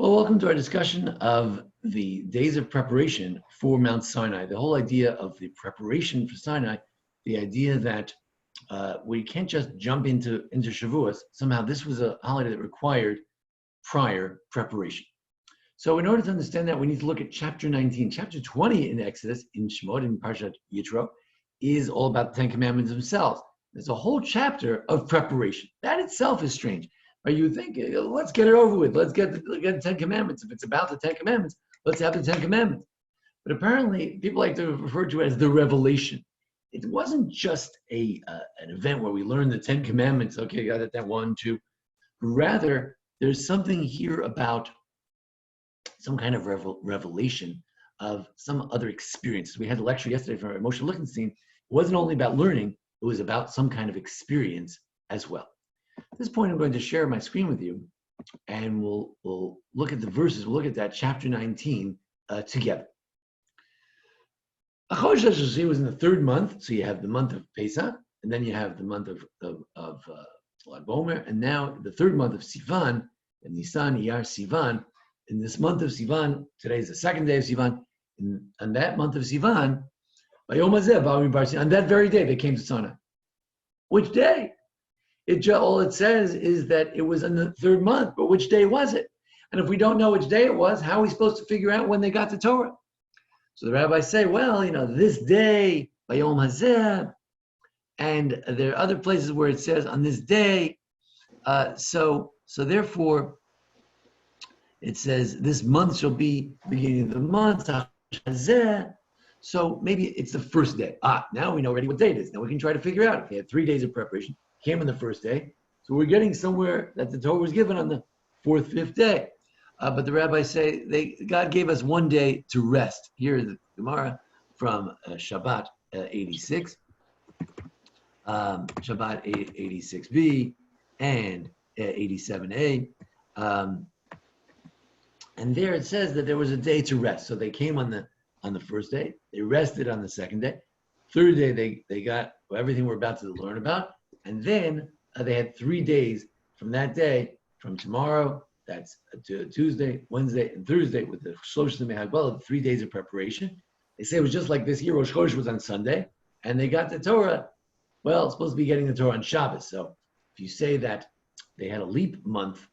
Well, welcome to our discussion of the days of preparation for Mount Sinai. The whole idea of the preparation for Sinai, the idea that we can't just jump into Shavuos. Somehow this was a holiday that required prior preparation. So in order to understand that, we need to look at chapter 19. Chapter 20 in Exodus, in Shemot, in Parshat Yitro, is all about the Ten Commandments themselves. There's a whole chapter of preparation. That itself is strange. But you think, let's get it over with. Let's get the Ten Commandments. If it's about the Ten Commandments, let's have the Ten Commandments. But apparently, people like to refer to it as the revelation. It wasn't just an event where we learn the Ten Commandments. Okay, got it, that 1, 2. Rather, there's something here about some kind of revelation of some other experiences. We had a lecture yesterday from Moshe Lichtenstein. It wasn't only about learning, it was about some kind of experience as well. At this point, I'm going to share my screen with you, and we'll look at the verses. We'll look at that chapter 19 together. Chodesh HaShlishi was in the third month, so you have the month of Pesach, and then you have the month of Lag Bomer, and now the third month of Sivan, and Nisan, Iyar, Sivan. In this month of Sivan, today is the second day of Sivan. On that month of Sivan, on that very day, they came to Sinai. Which day? All it says is that it was in the third month, but which day was it? And if we don't know which day it was, how are we supposed to figure out when they got the Torah? So the rabbis say, well, this day, Bayom Hazeh, and there are other places where it says on this day. So therefore, it says this month shall be beginning of the month, Hazeh. So maybe it's the first day. Now we know already what day it is. Now we can try to figure out if they had 3 days of preparation. Came on the first day. So we're getting somewhere that the Torah was given on the 4th, 5th day. But the rabbis say God gave us 1 day to rest. Here is the Gemara from Shabbat 86, Shabbat 86b and 87a. And there it says that there was a day to rest. So they came on the first day. They rested on the second day. Third day, they got everything we're about to learn about. And then they had 3 days from that day, from tomorrow, that's Tuesday, Wednesday, and Thursday, with the Shlosh Mehagbalah, the 3 days of preparation. They say it was just like this year, Rosh Chodesh was on Sunday, and they got the Torah. Well, it's supposed to be getting the Torah on Shabbos. So if you say that they had a leap month,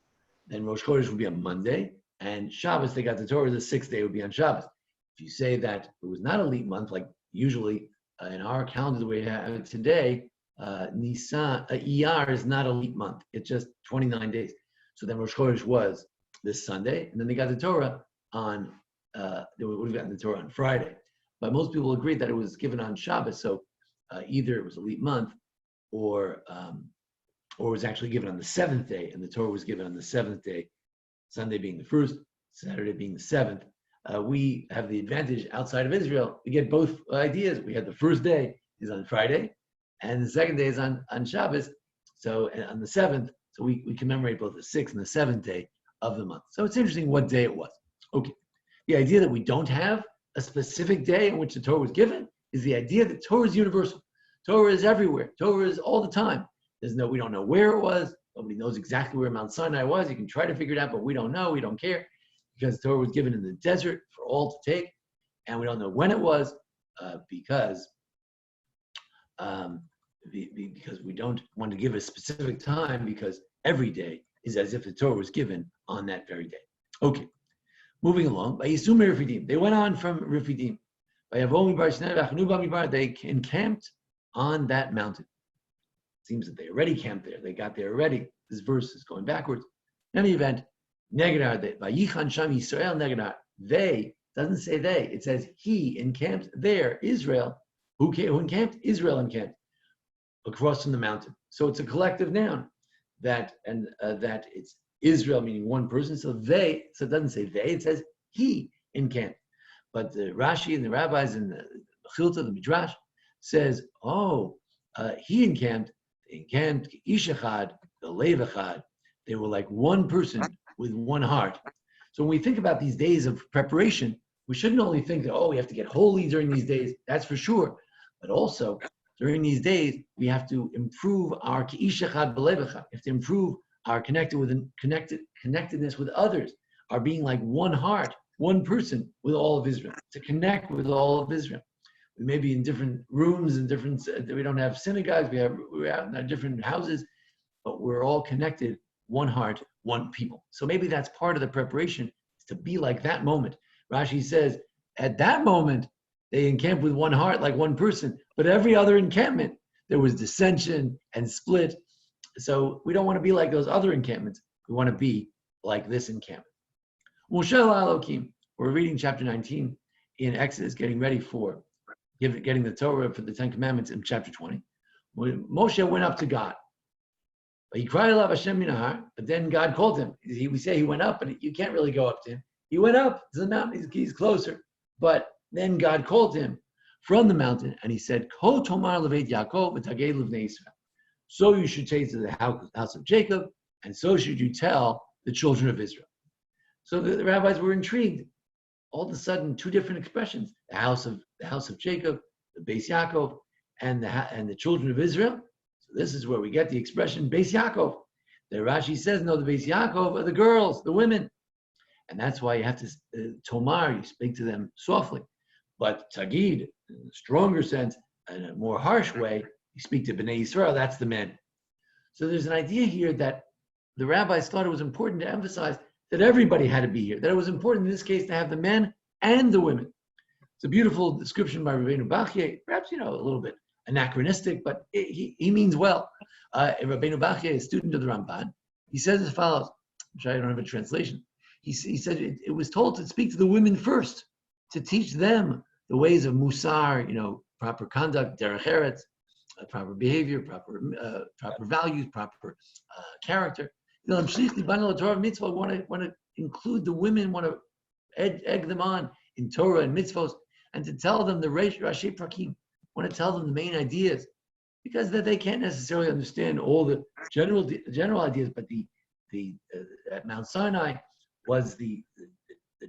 then Rosh Chodesh would be on Monday, and Shabbos, they got the Torah, the 6th day would be on Shabbos. If you say that it was not a leap month, like usually in our calendar, the way we have it today, Nisan, Iyar is not a leap month. It's just 29 days. So then Rosh Chodesh was this Sunday, and then they got the Torah on, they would have gotten the Torah on Friday. But most people agree that it was given on Shabbos, so either it was a leap month, or it was actually given on the 7th day, and the Torah was given on the 7th day, Sunday being the 1st, Saturday being the 7th. We have the advantage outside of Israel. We get both ideas. We had the first day is on Friday, and the second day is on Shabbos. So on the 7th, so we commemorate both the 6th and the 7th day of the month. So it's interesting what day it was. Okay. The idea that we don't have a specific day in which the Torah was given is the idea that Torah is universal. Torah is everywhere. Torah is all the time. We don't know where it was. Nobody knows exactly where Mount Sinai was. You can try to figure it out, but we don't know. We don't care, because the Torah was given in the desert for all to take, and we don't know when it was because we don't want to give a specific time, because every day is as if the Torah was given on that very day. Okay, moving along. By Yisum Refidim, they went on from Refidim. By Avomi Bar Sinai V'Achnu Bar, they encamped on that mountain. Seems that they already camped there. They got there already. This verse is going backwards. In any event, Negedar, Vayichan Sham Yisrael Negedar. They, doesn't say they, it says he encamped there, Israel. Who encamped? Israel encamped across from the mountain. So it's a collective noun that it's Israel, meaning one person. So it doesn't say they, it says he encamped. But the Rashi and the rabbis and the Chilta, the Midrash, says, he encamped, Ish Echad, the Lev Echad. They were like one person with one heart. So when we think about these days of preparation, we shouldn't only think that, we have to get holy during these days, that's for sure. But also, during these days, we have to improve our Ish Echad, B'Lev Echad. We have to improve our connectedness with others, are being like one heart, one person with all of Israel, to connect with all of Israel. We may be in different rooms and we don't have synagogues, we're out in our different houses, but we're all connected, one heart, one people. So maybe that's part of the preparation, is to be like that moment. Rashi says, at that moment, they encamped with one heart, like one person, but every other encampment, there was dissension and split. So we don't want to be like those other encampments. We want to be like this encampment. Moshe Elokim, we're reading chapter 19 in Exodus, getting ready for getting the Torah for the Ten Commandments in chapter 20. When Moshe went up to God, but he cried aloud Hashem minahar, but then God called him. We say he went up, but you can't really go up to him. He went up to the mountain, he's closer. But then God called him from the mountain, and he said, Ko tomar levet Yaakov v'tagei livnei Israel. So you should say to the house of Jacob, and so should you tell the children of Israel. So the rabbis were intrigued. All of a sudden, two different expressions: the house of Jacob, the Beis Yaakov, and the children of Israel. So this is where we get the expression Beis Yaakov. The Rashi says, no, the Beis Yaakov are the girls, the women, and that's why you have to tomar. You speak to them softly, but tagid, in a stronger sense, in a more harsh way, you speak to Bnei Yisrael. That's the men. So there's an idea here that the rabbis thought it was important to emphasize that everybody had to be here, that it was important in this case to have the men and the women. It's a beautiful description by Rabbeinu Bachye, perhaps, a little bit anachronistic, but he means well. Rabbeinu Bachye, a student of the Ramban, he says as follows, which I don't have a translation. He said it was told to speak to the women first, to teach them the ways of musar, proper conduct, derech eretz, proper behavior, proper values, proper character. Want to include the women, want to egg them on in Torah and mitzvos, and to tell them the Rashi Prakim, want to tell them the main ideas, because that they can't necessarily understand all the general ideas, but the at Mount Sinai was the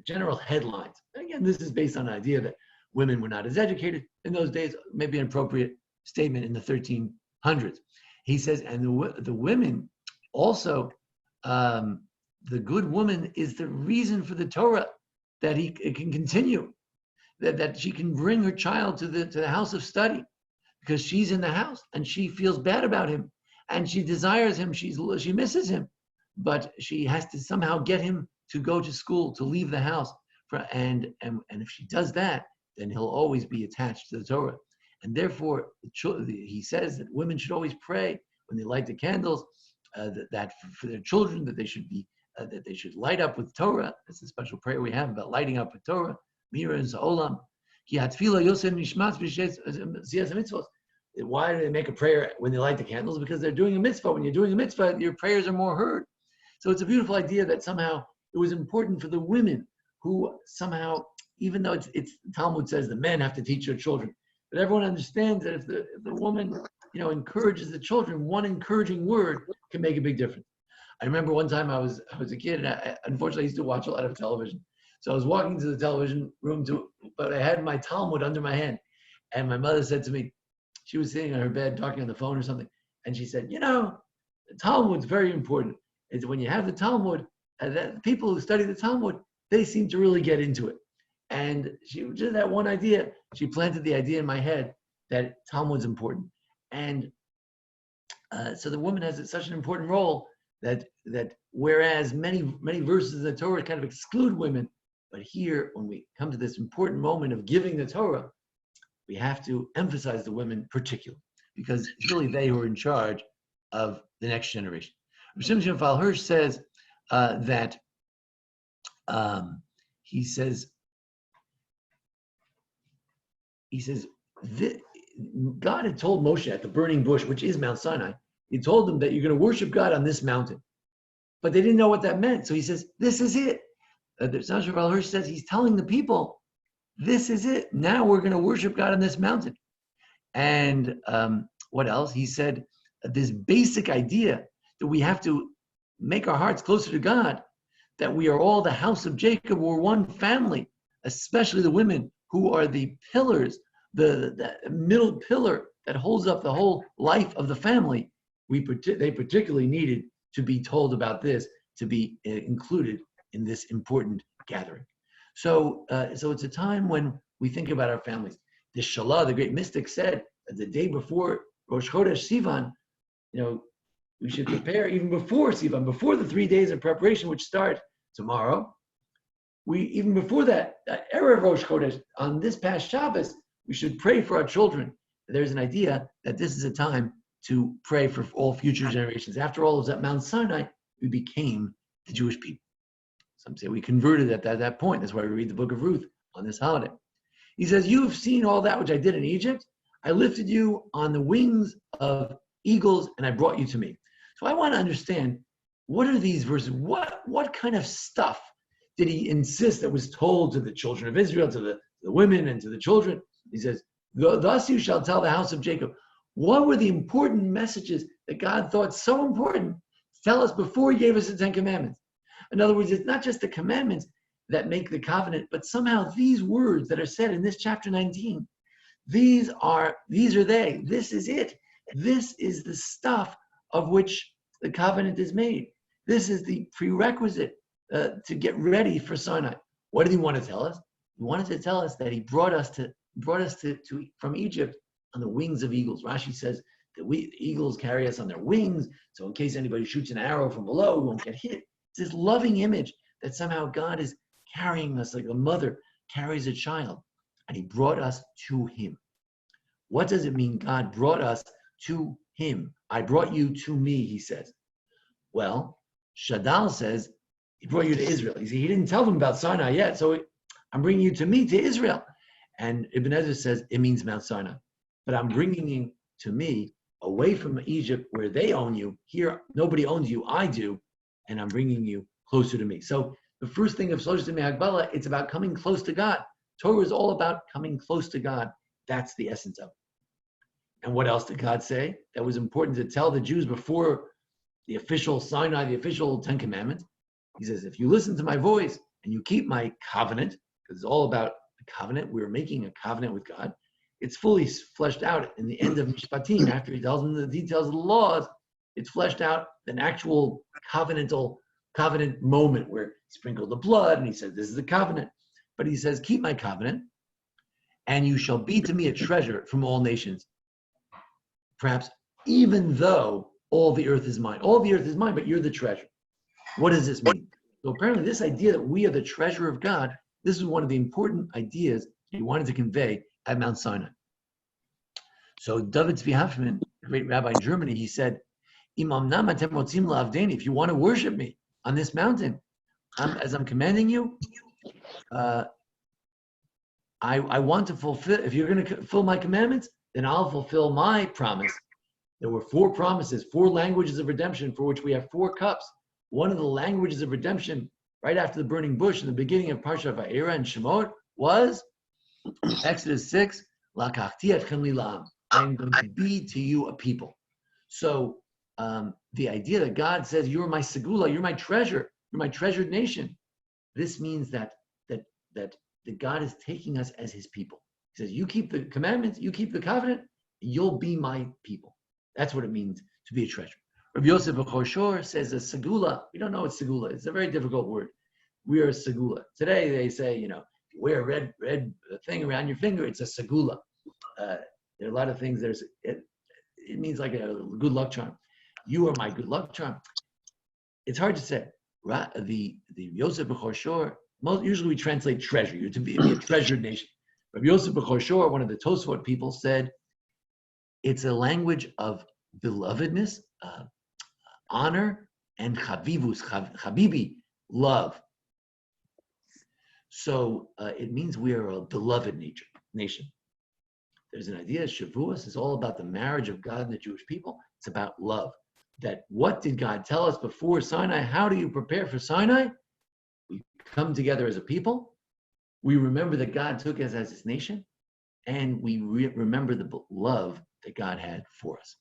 general headlines. And again, this is based on the idea that women were not as educated in those days, maybe an appropriate statement in the 1300s. He says, and the women also, the good woman is the reason for the Torah, that it can continue, that she can bring her child to the house of study, because she's in the house and she feels bad about him and she desires him, she misses him, but she has to somehow get him to go to school, to leave the house, and if she does that, then he'll always be attached to the Torah. And therefore, he says that women should always pray when they light the candles, that for their children, that they should light up with Torah. That's a special prayer we have about lighting up with Torah. Mira and Sa'olam. Why do they make a prayer when they light the candles? Because they're doing a mitzvah. When you're doing a mitzvah, your prayers are more heard. So it's a beautiful idea that somehow it was important for the women who somehow, even though it's Talmud says the men have to teach their children, but everyone understands that if the woman encourages the children, one encouraging word can make a big difference. I remember one time I was a kid, and I unfortunately used to watch a lot of television. So I was walking to the television room but I had my Talmud under my hand, and my mother said to me, she was sitting on her bed talking on the phone or something, and she said, the Talmud's very important. It's when you have the Talmud, that people who study the Talmud, they seem to really get into it. And she just that one idea, she planted the idea in my head that Talmud's important. And so the woman has such an important role that whereas many verses of the Torah kind of exclude women, but here when we come to this important moment of giving the Torah, we have to emphasize the women particularly, because it's really they who are in charge of the next generation. Shimshon Fal Hirsch says that he says God had told Moshe at the burning bush, which is Mount Sinai, he told them that you're going to worship God on this mountain. But they didn't know what that meant. So he says, this is it. The Shimshon Fal Hirsch says he's telling the people, this is it. Now we're going to worship God on this mountain. And what else? He said this basic idea that we have to make our hearts closer to God, that we are all the house of Jacob, we're one family, especially the women who are the pillars, the middle pillar that holds up the whole life of the family. They particularly needed to be told about this, to be included in this important gathering. So it's a time when we think about our families. The Shalah, the great mystic, said that the day before Rosh Chodesh Sivan, we should prepare even before Sivan, before the 3 days of preparation, which start tomorrow. Even before that, Erev Rosh Chodesh, on this past Shabbos, we should pray for our children. There's an idea that this is a time to pray for all future generations. After all, it was at Mount Sinai we became the Jewish people. Some say we converted at that point. That's why we read the book of Ruth on this holiday. He says, "You've seen all that which I did in Egypt. I lifted you on the wings of eagles, and I brought you to me." So I want to understand, what are these verses? What kind of stuff did he insist that was told to the children of Israel, to the women and to the children? He says, "Thus you shall tell the house of Jacob." What were the important messages that God thought so important to tell us before he gave us the 10 Commandments? In other words, it's not just the commandments that make the covenant, but somehow these words that are said in this chapter 19, these are they. This is it. This is the stuff of which the covenant is made. This is the prerequisite to get ready for Sinai. What did he want to tell us? He wanted to tell us that he brought us from Egypt on the wings of eagles. Rashi says that eagles carry us on their wings, so in case anybody shoots an arrow from below, we won't get hit. It's this loving image that somehow God is carrying us like a mother carries a child, and he brought us to him. What does it mean God brought us to him? I brought you to me, he says. Well, Shadal says he brought you to Israel. He didn't tell them about Sinai yet, so I'm bringing you to me, to Israel. And Ibn Ezra says it means Mount Sinai. But I'm bringing you to me, away from Egypt where they own you. Here, nobody owns you, I do, and I'm bringing you closer to me. So the first thing of Shlosh Yemei Hagbala, it's about coming close to God. Torah is all about coming close to God. That's the essence of it. And what else did God say that was important to tell the Jews before the official Sinai, the official 10 Commandments? He says, if you listen to my voice and you keep my covenant, because it's all about the covenant, we're making a covenant with God. It's fully fleshed out in the end of Mishpatim. After he tells them the details of the laws, it's fleshed out an actual covenant moment where he sprinkled the blood and he said, this is the covenant. But he says, keep my covenant and you shall be to me a treasure from all nations. Perhaps even though all the earth is mine. All the earth is mine, but you're the treasure. What does this mean? So apparently this idea that we are the treasure of God, this is one of the important ideas he wanted to convey at Mount Sinai. So David Tzvi Hoffman, the great rabbi in Germany, he said, if you want to worship me on this mountain, as I'm commanding you, I want to fulfill, if you're going to fulfill my commandments, then I'll fulfill my promise. There were 4 promises, 4 languages of redemption for which we have 4 cups. One of the languages of redemption, right after the burning bush in the beginning of Parshat Va'era and Shemot, was Exodus 6, Lakachti etchem li la'am. I am going to be to you a people. So the idea that God says, you're my segula, you're my treasure, you're my treasured nation. This means that God is taking us as his people. He says, you keep the commandments, you keep the covenant, you'll be my people. That's what it means to be a treasure. Rabbi Yosef B'Choshor says a segula. We don't know what segula is. It's a very difficult word. We are a segula. Today they say, if you wear a red thing around your finger, it's a segula. There are a lot of things. It means like a good luck charm. You are my good luck charm. It's hard to say. The Yosef B'Choshor, usually we translate treasure. You're to be a treasured nation. Rabbi Yosef B'Choshor, one of the Tosfot people, said it's a language of belovedness, honor, and chavivus, chabibi, love. So it means we are a beloved nation. There's an idea, Shavuos is all about the marriage of God and the Jewish people. It's about love. That what did God tell us before Sinai? How do you prepare for Sinai? We come together as a people. We remember that God took us as his nation. And we remember the love that God had for us.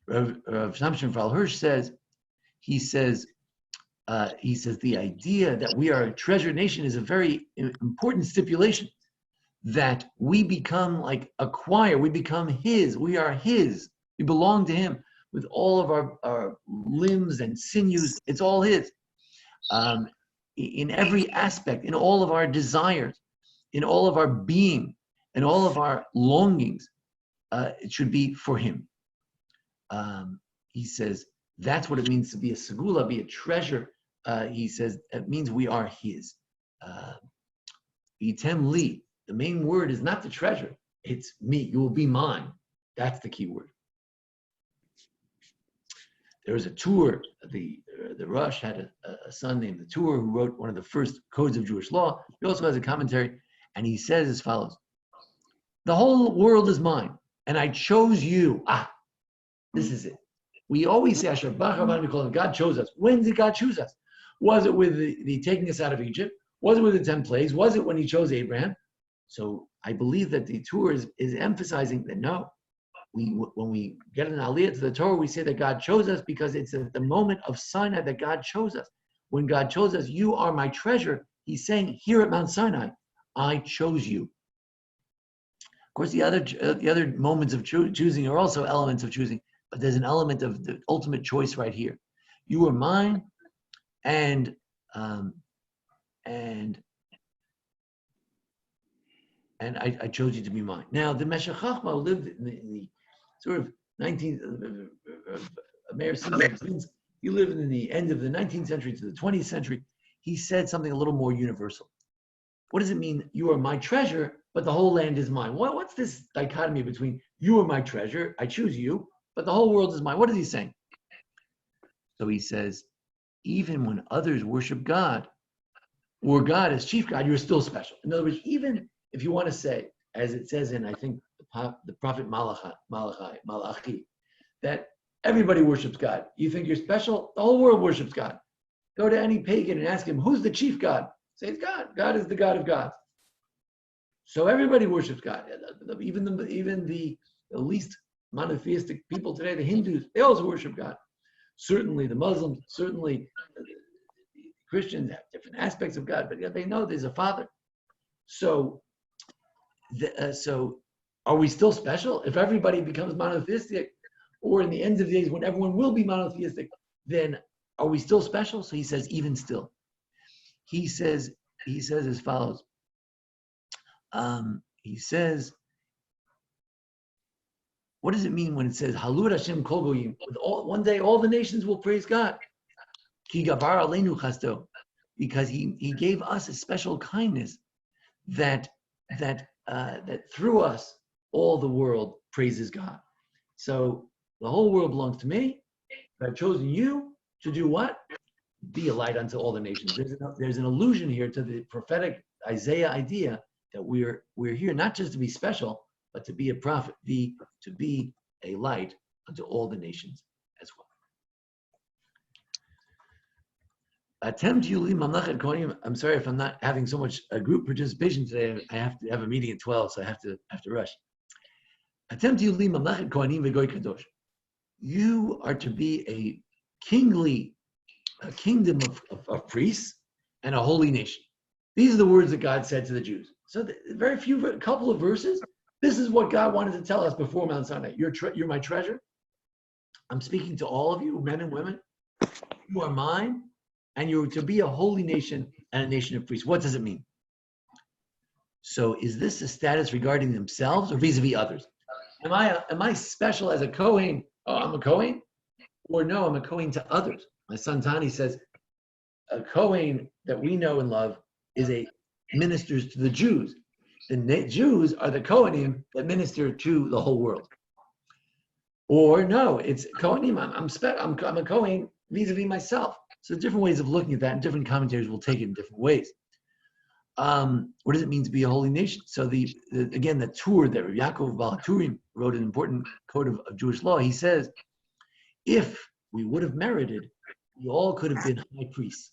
Rav Samson Frau Hirsch says the idea that we are a treasured nation is a very important stipulation, that we become like a choir, we become his, we are his, we belong to him with all of our limbs and sinews, it's all his. in every aspect, in all of our desires, in all of our being, in all of our longings. It should be for him. He says, that's what it means to be a segula, be a treasure. He says, it means we are his. Item li. The main word is not the treasure. It's me. You will be mine. That's the key word. There was a tour. The Rosh had a son named the Tour who wrote one of the first codes of Jewish law. He also has a commentary, and he says as follows: the whole world is mine, and I chose you. This is it. We always say, Asher Bach Rabbi, God chose us. When did God choose us? Was it with the taking us out of Egypt? Was it with the 10 plagues? Was it when he chose Abraham? So I believe that the Torah is emphasizing that no. When we get an aliyah to the Torah, we say that God chose us because it's at the moment of Sinai that God chose us. When God chose us, you are my treasure. He's saying here at Mount Sinai, I chose you. Of course, the other moments of choosing are also elements of choosing, but there's an element of the ultimate choice right here. You are mine, and I chose you to be mine. Now, the Meshech Chochmah lived in the sort of 19th, Meir Simon, he lived in the end of the 19th century to the 20th century. He said something a little more universal. What does it mean? You are my treasure, but the whole land is mine. What's this dichotomy between you are my treasure, I choose you, but the whole world is mine? What is he saying? So he says, even when others worship God, or God as chief God, you're still special. In other words, even if you want to say, as it says in, I think, the prophet Malachi, that everybody worships God. You think you're special? The whole world worships God. Go to any pagan and ask him, who's the chief God? Say it's God. God is the God of gods. So everybody worships God. Even the least monotheistic people today, the Hindus, they also worship God. Certainly the Muslims, certainly the Christians have different aspects of God, but they know there's a Father. So are we still special? If everybody becomes monotheistic, or in the end of the days when everyone will be monotheistic, then are we still special? So he says, even still. He says as follows. He says, what does it mean when it says, Halud Hashem Kol Goyim? One day all the nations will praise God. Ki gavar aleinu chasto. Because he gave us a special kindness that through us, all the world praises God. So the whole world belongs to me. I've chosen you to do what? Be a light unto all the nations. There's an allusion here to the prophetic Isaiah idea that we're here not just to be special, but to be a prophet, to be a light unto all the nations as well. I'm sorry if I'm not having so much group participation today. I have to have a meeting at 12, so I have to rush. You are to be a kingdom of priests and a holy nation. These are the words that God said to the Jews. So a couple of verses. This is what God wanted to tell us before Mount Sinai. You're my treasure. I'm speaking to all of you, men and women. You are mine, and you're to be a holy nation and a nation of priests. What does it mean? So is this a status regarding themselves or vis-a-vis others? Am I special as a Kohen? Oh, I'm a Kohen? Or no, I'm a Kohen to others. My son Tani says, a Kohen that we know and love ministers to the Jews. The Jews are the Kohanim that minister to the whole world. Or no, it's Kohanim. I'm a Kohen vis-a-vis myself. So different ways of looking at that, and different commentators will take it in different ways. What does it mean to be a holy nation? So again, the tour that Rabbi Yaakov Baal HaTurim wrote an important code of Jewish law. He says, if we would have merited, we all could have been high priests.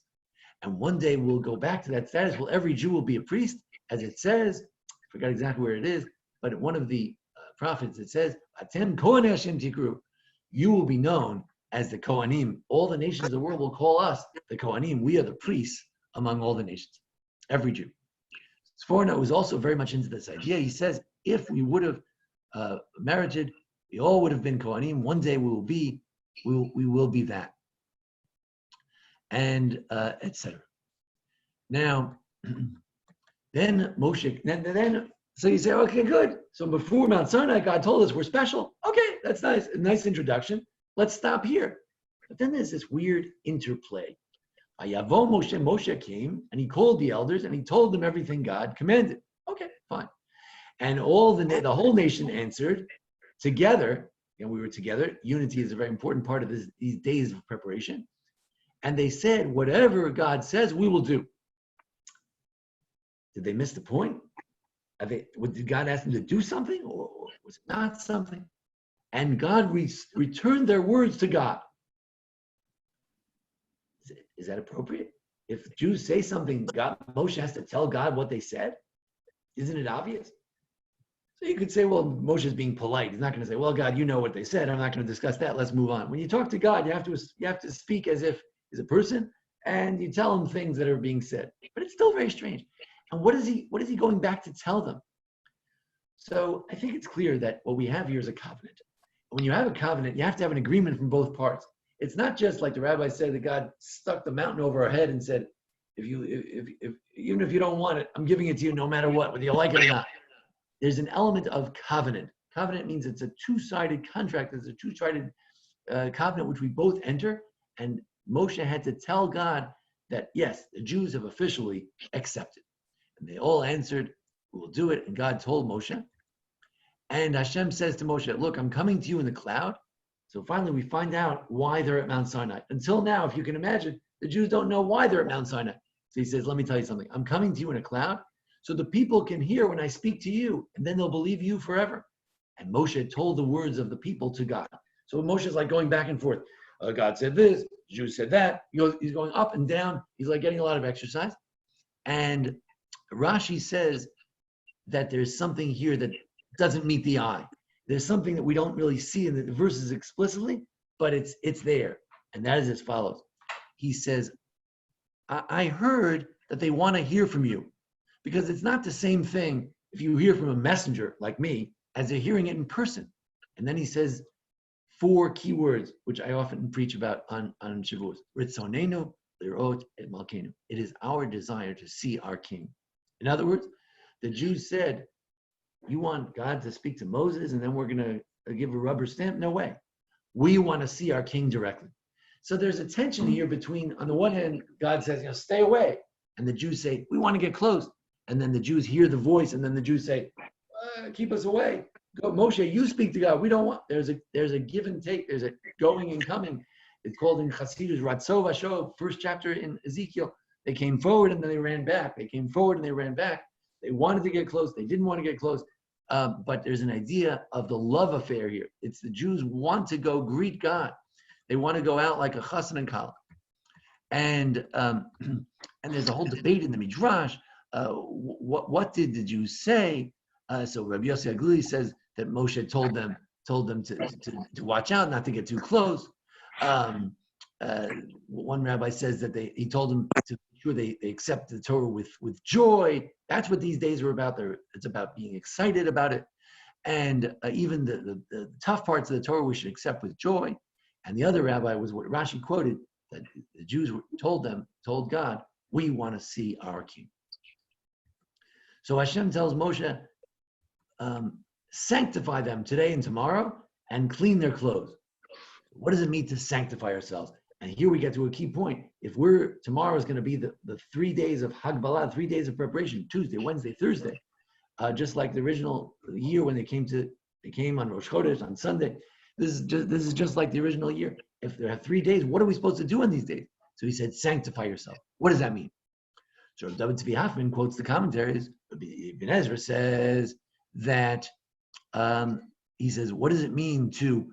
And one day we'll go back to that status. Well, every Jew will be a priest, as it says. I forgot exactly where it is, but one of the prophets, it says, Atem Kohen Hashem Tikru. You will be known as the Kohanim. All the nations of the world will call us the Kohanim. We are the priests among all the nations. Every Jew. Sphard-Beth was also very much into this idea. He says, if we would have merited, we all would have been Kohanim. One day we will be that. And etc. Now, then Moshe, so you say, okay, good. So before Mount Sinai, God told us we're special. Okay, that's nice. A nice introduction. Let's stop here. But then there's this weird interplay. Ayavo Moshe, Moshe came and he called the elders and he told them everything God commanded. Okay, fine. And the whole nation answered together, and we were together. Unity is a very important part of these days of preparation. And they said, whatever God says, we will do. Did they miss the point? Did God ask them to do something, or was it not something? And God returned their words to God. Is that appropriate? If Jews say something, Moshe has to tell God what they said? Isn't it obvious? So you could say, well, Moshe is being polite. He's not going to say, well, God, you know what they said. I'm not going to discuss that. Let's move on. When you talk to God, you have to speak as if he's a person, and you tell him things that are being said. But it's still very strange. And what is he going back to tell them? So I think it's clear that what we have here is a covenant. When you have a covenant, you have to have an agreement from both parts. It's not just like the rabbi said that God stuck the mountain over our head and said, even if you don't want it, I'm giving it to you no matter what, whether you like it or not. There's an element of covenant. Covenant means it's a two-sided contract. It's a two-sided covenant which we both enter. And Moshe had to tell God that, yes, the Jews have officially accepted. And they all answered, we will do it. And God told Moshe. And Hashem says to Moshe, look, I'm coming to you in the cloud. So finally we find out why they're at Mount Sinai. Until now, if you can imagine, the Jews don't know why they're at Mount Sinai. So he says, let me tell you something. I'm coming to you in a cloud so the people can hear when I speak to you, and then they'll believe you forever. And Moshe told the words of the people to God. So Moshe is like going back and forth. God said this, the Jews said that. He's going up and down. He's like getting a lot of exercise. And Rashi says that there's something here that doesn't meet the eye. There's something that we don't really see in the verses explicitly, but it's there. And that is as follows. He says, I heard that they want to hear from you, because it's not the same thing if you hear from a messenger like me as they're hearing it in person. And then he says 4 key words, which I often preach about on Shavuos. Ritzonenu, lirot, et malkenu. It is our desire to see our king. In other words, the Jews said, you want God to speak to Moses and then we're going to give a rubber stamp? No way. We want to see our king directly. So there's a tension here between, on the one hand, God says, stay away. And the Jews say, we want to get close. And then the Jews hear the voice, and then the Jews say, keep us away. Go, Moshe, you speak to God. We don't want. There's a give and take. There's a going and coming. It's called in Chassidus Ratzov Ashov, first chapter in Ezekiel. They came forward and then they ran back. They came forward and they ran back. They wanted to get close. They didn't want to get close. But there's an idea of the love affair here. It's the Jews want to go greet God. They want to go out like a chassan and kala. And there's a whole debate in the Midrash. What did the Jews say? So Rabbi Yossi Aglili says that Moshe told them to watch out, not to get too close. One rabbi says that he told them to make sure they accept the Torah with joy. That's what these days are about. It's about being excited about it. And even the tough parts of the Torah we should accept with joy. And the other rabbi was what Rashi quoted, that the Jews told God, we want to see our king. So Hashem tells Moshe, sanctify them today and tomorrow and clean their clothes. What does it mean to sanctify ourselves? And here we get to a key point. If tomorrow is going to be the 3 days of Hagbalah, 3 days of preparation, Tuesday, Wednesday, Thursday, just like the original year when they came on Rosh Chodesh, on Sunday. This is just like the original year. If there are 3 days, what are we supposed to do on these days? So he said, sanctify yourself. What does that mean? So David Tzvi Hoffman quotes the commentaries. Ibn Ezra says that, he says, what does it mean to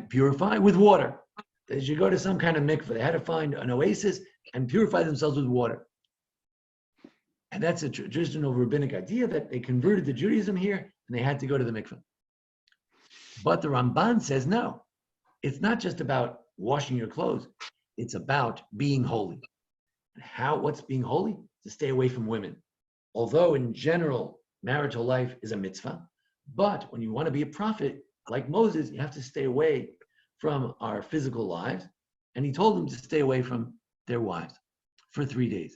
purify? With water. They should go to some kind of mikveh. They had to find an oasis and purify themselves with water. And that's a traditional rabbinic idea that they converted to Judaism here and they had to go to the mikveh. But the Ramban says, no, it's not just about washing your clothes. It's about being holy. And what's being holy? To stay away from women. Although in general, marital life is a mitzvah, but when you want to be a prophet, like Moses, you have to stay away from our physical lives. And he told them to stay away from their wives for 3 days.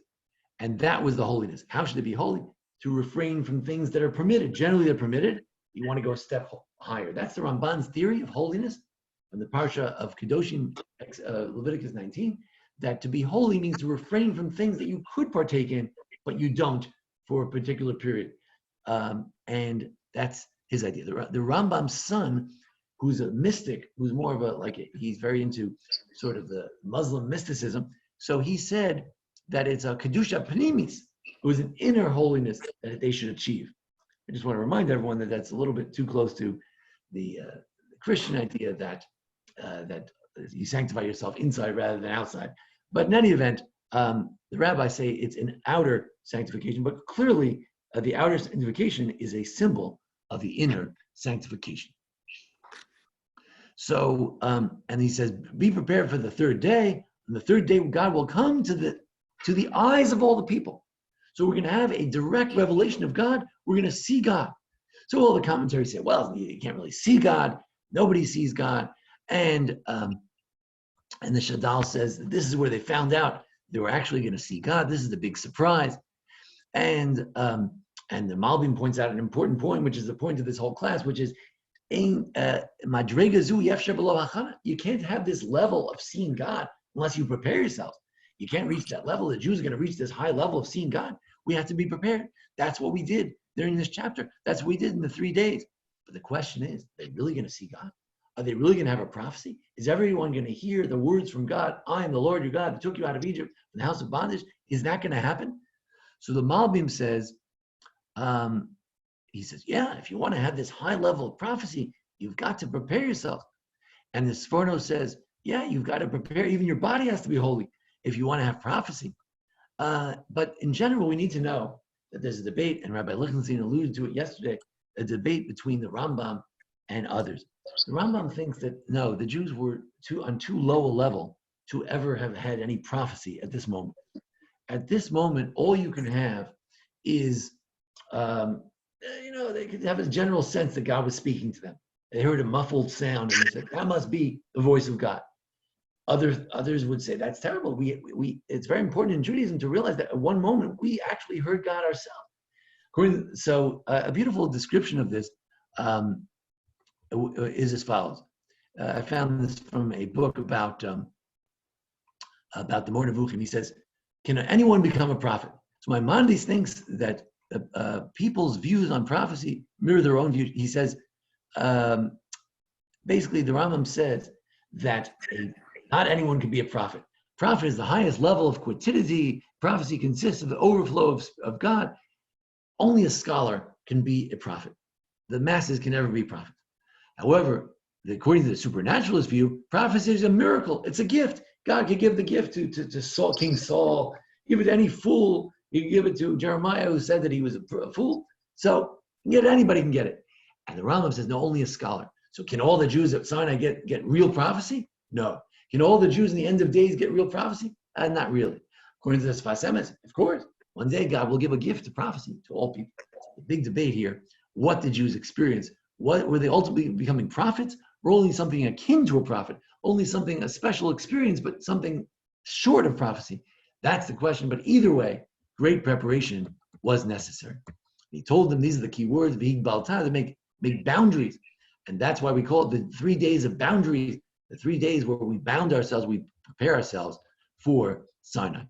And that was the holiness. How should it be holy? To refrain from things that are permitted. Generally, they're permitted. You want to go a step higher. That's the Ramban's theory of holiness from the Parsha of Kedoshim, Leviticus 19, that to be holy means to refrain from things that you could partake in, but you don't for a particular period. And that's his idea. The Rambam's son, who's a mystic, who's more of he's very into sort of the Muslim mysticism. So he said that it's a Kedusha Panimis. It was an inner holiness that they should achieve. I just want to remind everyone that that's a little bit too close to the Christian idea that you sanctify yourself inside rather than outside. But in any event, the rabbis say it's an outer sanctification, but clearly the outer sanctification is a symbol of the inner sanctification. So, and he says, be prepared for the third day. On the third day, God will come to the eyes of all the people. So we're going to have a direct revelation of God. We're going to see God. So all the commentaries say, well, you can't really see God. Nobody sees God. And the Shadal says that this is where they found out they were actually going to see God. This is the big surprise. And the Malbim points out an important point, which is the point of this whole class, which is you can't have this level of seeing God unless you prepare yourself. You can't reach that level. The Jews are going to reach this high level of seeing God. We have to be prepared. That's what we did during this chapter. That's what we did in the 3 days. But the question is, are they really going to see God? Are they really going to have a prophecy? Is everyone going to hear the words from God? I am the Lord your God that took you out of Egypt from the house of bondage. Is that going to happen? So the Malbim says, he says, yeah, if you want to have this high level of prophecy, you've got to prepare yourself. And the Sphard-Beth says, yeah, you've got to prepare. Even your body has to be holy if you want to have prophecy. But in general, we need to know that there's a debate, and Rabbi Lichtenstein alluded to it yesterday, a debate between the Rambam and others. The Rambam thinks that, no, the Jews were on too low a level to ever have had any prophecy at this moment. At this moment, all you can have is, they could have a general sense that God was speaking to them. They heard a muffled sound, and they said, that must be the voice of God. Others would say, that's terrible. It's very important in Judaism to realize that at one moment, we actually heard God ourselves. So a beautiful description of this is as follows. I found this from a book about the Mornevuchim. He says, can anyone become a prophet? So Maimonides thinks that people's views on prophecy mirror their own views. He says, basically, the Rambam says that not anyone can be a prophet. Prophet is the highest level of quotidity. Prophecy consists of the overflow of God. Only a scholar can be a prophet. The masses can never be prophets. However, according to the supernaturalist view, prophecy is a miracle. It's a gift. God could give the gift to Saul, King Saul, give it to any fool. You can give it to Jeremiah, who said that he was a fool. So anybody can get it. And the Rambam says, no, only a scholar. So can all the Jews at Sinai get real prophecy? No. Can all the Jews in the end of days get real prophecy? Not really. According to the Sphard-Beth, of course, one day God will give a gift of prophecy to all people. The big debate here, what did Jews experience? What were they ultimately becoming prophets, or only something akin to a prophet? Only something, a special experience, but something short of prophecy? That's the question. But either way, great preparation was necessary. He told them these are the key words, v'hig balta, to make boundaries. And that's why we call it the 3 days of boundaries, the 3 days where we bound ourselves, we prepare ourselves for Sinai.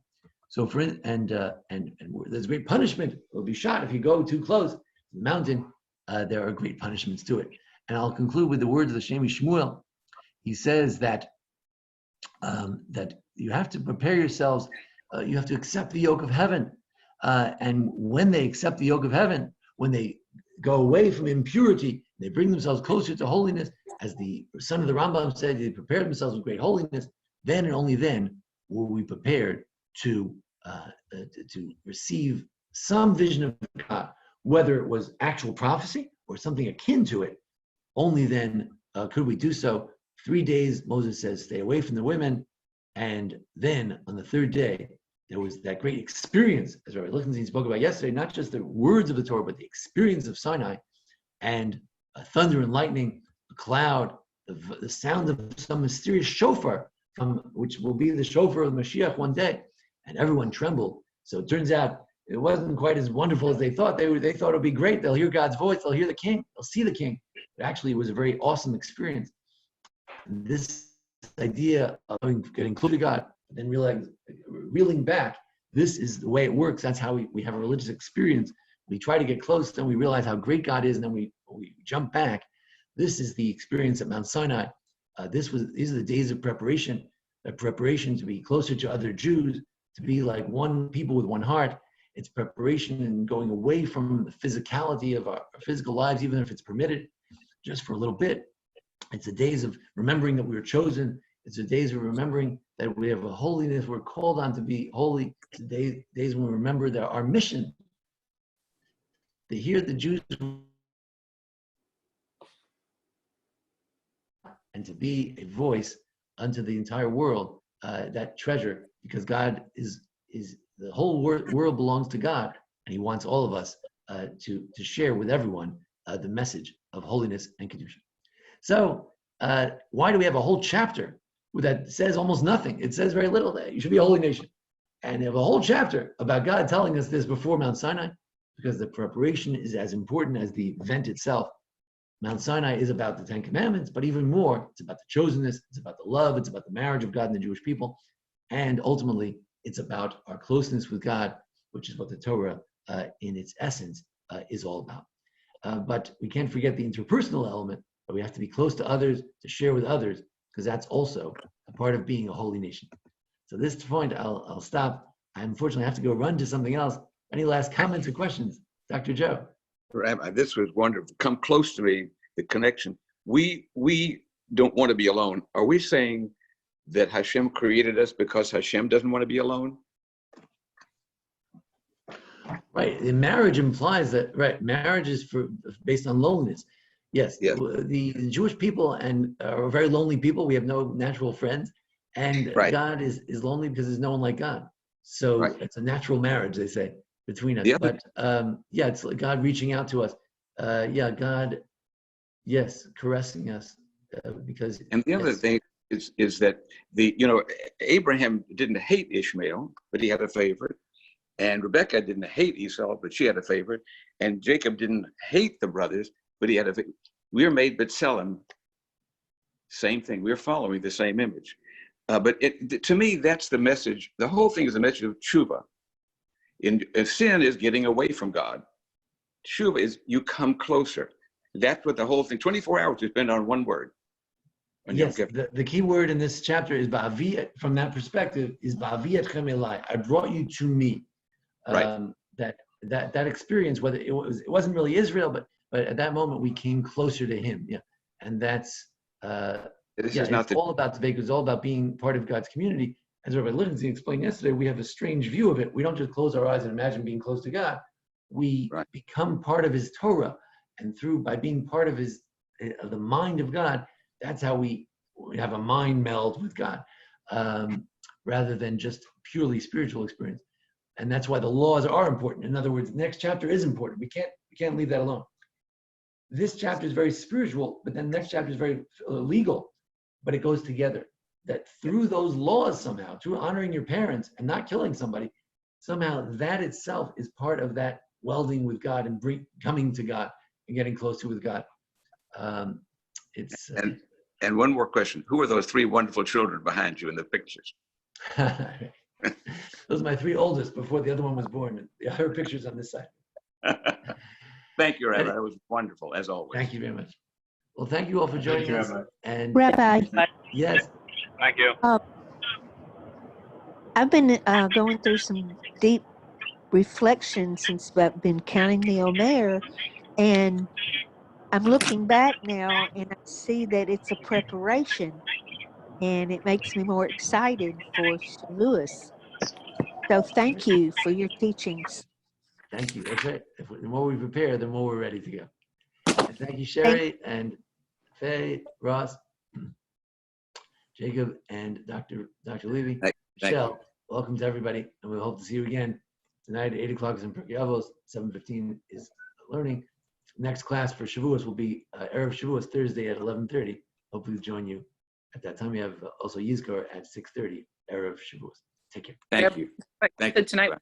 So there's great punishment. You'll be shot if you go too close to the mountain. There are great punishments to it. And I'll conclude with the words of the Shemi Shmuel. He says that you have to prepare yourselves. You have to accept the yoke of heaven. And when they accept the yoke of heaven, when they go away from impurity, they bring themselves closer to holiness, as the son of the Rambam said, they prepare themselves with great holiness, then and only then will we prepared to receive some vision of God, whether it was actual prophecy or something akin to it. Only then could we do so. 3 days, Moses says, stay away from the women. And then on the third day, there was that great experience, as Rabbi Lichtenstein spoke about yesterday, not just the words of the Torah, but the experience of Sinai, and thunder and lightning, a cloud, the sound of some mysterious shofar, which will be the shofar of Mashiach one day. And everyone trembled So it turns out it wasn't quite as wonderful as they thought. They thought it would be great. They'll hear God's voice. They'll hear the king. They'll see the king. But actually, it was a very awesome experience. And this idea of getting close to God, then reeling back, this is the way it works. That's how we have a religious experience. We try to get close, then we realize how great God is, and then we jump back. This is the experience at Mount Sinai. These are the days of preparation, to be closer to other Jews, to be like one people with one heart. It's preparation and going away from the physicality of our physical lives, even if it's permitted, just for a little bit. It's the days of remembering that we were chosen. It's the days of remembering that we have a holiness. We're called on to be holy. It's the days when we remember that our mission, to hear the Jews and to be a voice unto the entire world, that treasure, because God is the whole world belongs to God, and He wants all of us to share with everyone the message of holiness and kedusha. So why do we have a whole chapter that says almost nothing? It says very little. That you should be a holy nation, and you have a whole chapter about God telling us this before Mount Sinai, because the preparation is as important as the event itself. Mount Sinai is about the Ten Commandments, but even more, it's about the chosenness, it's about the love, it's about the marriage of God and the Jewish people, and ultimately, it's about our closeness with God, which is what the Torah, in its essence, is all about. But we can't forget the interpersonal element, that we have to be close to others, to share with others, because that's also a part of being a holy nation. So this point, I'll stop. I unfortunately have to go run to something else. Any last comments or questions? Dr. Joe? Rabbi, this was wonderful. Come close to me, the connection. We don't want to be alone. Are we saying that Hashem created us because Hashem doesn't want to be alone? Right. The marriage implies that, right, marriage is based on loneliness. Yes, Yeah. The Jewish people are very lonely people. We have no natural friends. And right. God is lonely because there's no one like God. So right. It's a natural marriage, they say, between us. But it's like God reaching out to us. God, yes, caressing us. Because. And the other thing is that Abraham didn't hate Ishmael, but he had a favorite. And Rebecca didn't hate Esau, but she had a favorite. And Jacob didn't hate the brothers, but he had a favorite. We are made B'Tselem. Same thing. We're following the same image. But to me, that's the message. The whole thing is a message of tshuva. Sin is getting away from God. Tshuva is you come closer. That's what the whole thing, 24 hours is spent on one word. Yes, the key word in this chapter is ba'avi. From that perspective, is ba'avietchem elai. I brought you to me. Right. That experience, whether it wasn't really Israel, but at that moment we came closer to Him. Yeah, and that's it's all about the It's all about being part of God's community. As Rabbi Lichtenstein explained yesterday, we have a strange view of it. We don't just close our eyes and imagine being close to God. We become part of His Torah, and by being part of the mind of God, that's how we have a mind meld with God, rather than just purely spiritual experience. And that's why the laws are important. In other words, the next chapter is important. We can't leave that alone. This chapter is very spiritual, but then the next chapter is very legal, but it goes together. That through those laws somehow, through honoring your parents and not killing somebody, somehow that itself is part of that welding with God and coming to God and getting closer with God. And one more question. Who are those three wonderful children behind you in the pictures? Those are my three oldest before the other one was born. The other pictures on this side. Thank you, Rabbi. That was wonderful, as always. Thank you very much. Well, thank you all for joining us. Rabbi. And Rabbi. Yes. Thank you. I've been going through some deep reflection since I've been counting the Omer, and I'm looking back now and I see that it's a preparation, and it makes me more excited for Shavuos. So thank you for your teachings. Thank you. That's right. The more we prepare, the more we're ready to go. And thank you, Sherry and Faye, Ross, Jacob, and Dr. Levy. Michelle, welcome to everybody, and we hope to see you again tonight at 8 o'clock is in Pirkei Avos, 7:15 is learning. Next class for Shavuos will be Erev Shavuos Thursday at 11:30. Hopefully we'll join you at that time. We have also Yizkor at 6:30, Erev Shavuos. Take care. Thank you. Tonight.